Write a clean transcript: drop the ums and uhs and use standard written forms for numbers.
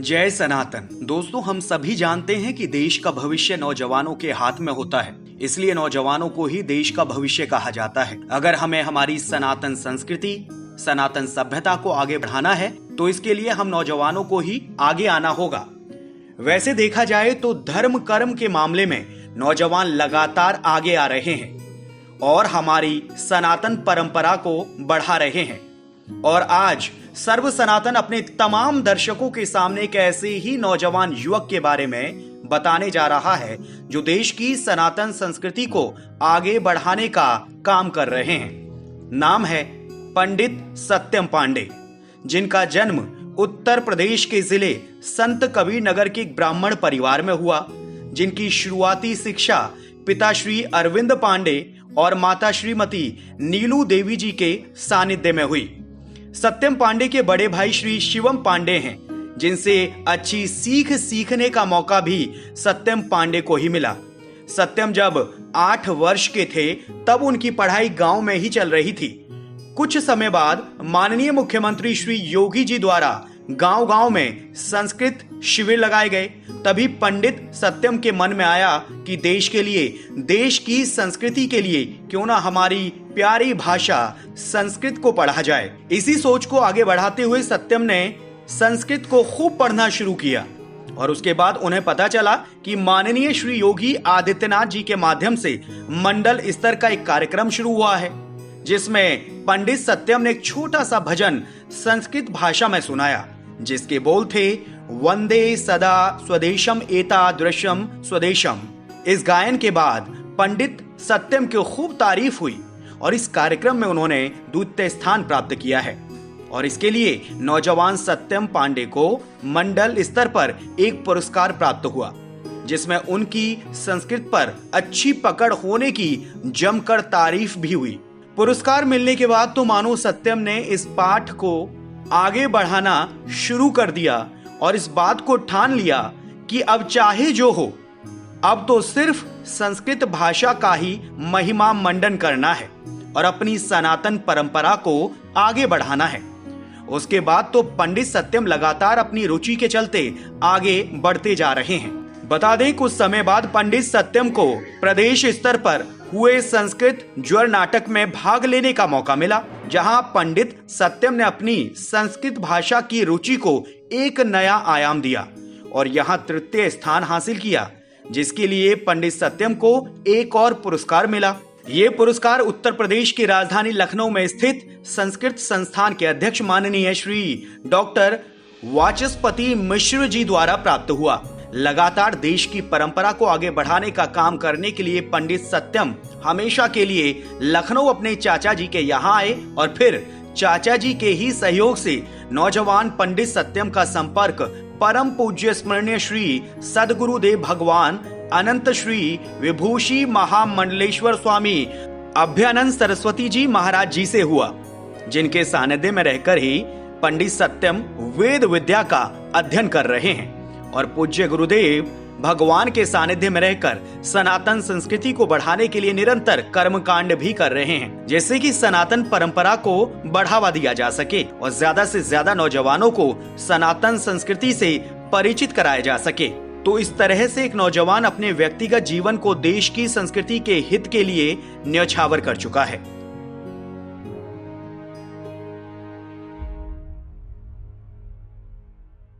जय सनातन। दोस्तों, हम सभी जानते हैं कि देश का भविष्य नौजवानों के हाथ में होता है, इसलिए नौजवानों को ही देश का भविष्य कहा जाता है। अगर हमें हमारी सनातन संस्कृति, सनातन सभ्यता को आगे बढ़ाना है तो इसके लिए हम नौजवानों को ही आगे आना होगा। वैसे देखा जाए तो धर्म कर्म के मामले में नौजवान लगातार आगे आ रहे हैं और हमारी सनातन परंपरा को बढ़ा रहे हैं। और आज सर्व सनातन अपने तमाम दर्शकों के सामने एक ऐसे ही नौजवान युवक के बारे में बताने जा रहा है जो देश की सनातन संस्कृति को आगे बढ़ाने का काम कर रहे हैं। नाम है पंडित सत्यम पांडे, जिनका जन्म उत्तर प्रदेश के जिले संत कबीर नगर के एक ब्राह्मण परिवार में हुआ, जिनकी शुरुआती शिक्षा पिता श्री अरविंद पांडे और माता श्रीमती नीलू देवी जी के सानिध्य में हुई। सत्यम पांडे के बड़े भाई श्री शिवम पांडे हैं, जिनसे अच्छी सीख सीखने का मौका भी सत्यम पांडे को ही मिला। सत्यम जब 8 वर्ष के थे तब उनकी पढ़ाई गांव में ही चल रही थी। कुछ समय बाद माननीय मुख्यमंत्री श्री योगी जी द्वारा गांव-गांव में संस्कृत शिविर लगाए गए। तभी पंडित सत्यम के मन में आया कि देश के लिए, देश की संस्कृति के लिए क्यों ना हमारी प्यारी भाषा संस्कृत को पढ़ा जाए। इसी सोच को आगे बढ़ाते हुए सत्यम ने संस्कृत को खूब पढ़ना शुरू किया और उसके बाद उन्हें पता चला कि माननीय श्री योगी आदित्यनाथ जी के माध्यम से मंडल स्तर का एक कार्यक्रम शुरू हुआ है, जिसमें पंडित सत्यम ने एक छोटा सा भजन संस्कृत भाषा में सुनाया, जिसके बोल थे वंदे सदा स्वदेशम एतादृशम स्वदेशम। इस गायन के बाद पंडित सत्यम की खूब तारीफ हुई और इस कार्यक्रम में उन्होंने द्वितीय स्थान प्राप्त किया है। और इसके लिए नौजवान सत्यम पांडे को मंडल स्तर पर एक पुरस्कार प्राप्त हुआ, जिसमें उनकी संस्कृत पर अच्छी पकड़ होने की जमकर तारीफ भी हुई। पुरस्कार मिलने के बाद तो मानो सत्यम ने इस पाठ को आगे बढ़ाना शुरू कर दिया और इस बात को ठान लिया कि अब चाहे जो हो, अब तो सिर्फ संस्कृत भाषा का ही महिमा मंडन करना है और अपनी सनातन परंपरा को आगे बढ़ाना है। उसके बाद तो पंडित सत्यम लगातार अपनी रुचि के चलते आगे बढ़ते जा रहे हैं। बता दें, कुछ समय बाद पंडित सत्यम को प्रदेश स्तर पर हुए संस्कृत ज्वर नाटक में भाग लेने का मौका मिला, जहां पंडित सत्यम ने अपनी संस्कृत भाषा की रुचि को एक नया आयाम दिया और यहां तृतीय स्थान हासिल किया, जिसके लिए पंडित सत्यम को एक और पुरस्कार मिला। ये पुरस्कार उत्तर प्रदेश की राजधानी लखनऊ में स्थित संस्कृत संस्थान के अध्यक्ष माननीय श्री डॉक्टर वाचस्पति मिश्र जी द्वारा प्राप्त हुआ। लगातार देश की परंपरा को आगे बढ़ाने का काम करने के लिए पंडित सत्यम हमेशा के लिए लखनऊ अपने चाचा जी के यहाँ आए और फिर चाचा जी के ही सहयोग से नौजवान पंडित सत्यम का संपर्क परम पूज्य स्मरणीय श्री सदगुरुदेव भगवान अनंत श्री विभूषी महामंडलेश्वर स्वामी अभ्यानंद सरस्वती जी महाराज जी से हुआ, जिनके सानिध्य में रहकर ही पंडित सत्यम वेद विद्या का अध्ययन कर रहे हैं और पूज्य गुरुदेव भगवान के सानिध्य में रहकर सनातन संस्कृति को बढ़ाने के लिए निरंतर कर्मकांड भी कर रहे हैं, जिससे कि सनातन परंपरा को बढ़ावा दिया जा सके और ज्यादा से ज्यादा नौजवानों को सनातन संस्कृति से परिचित कराया जा सके। तो इस तरह से एक नौजवान अपने व्यक्तिगत जीवन को देश की संस्कृति के हित के लिए न्यौछावर कर चुका है।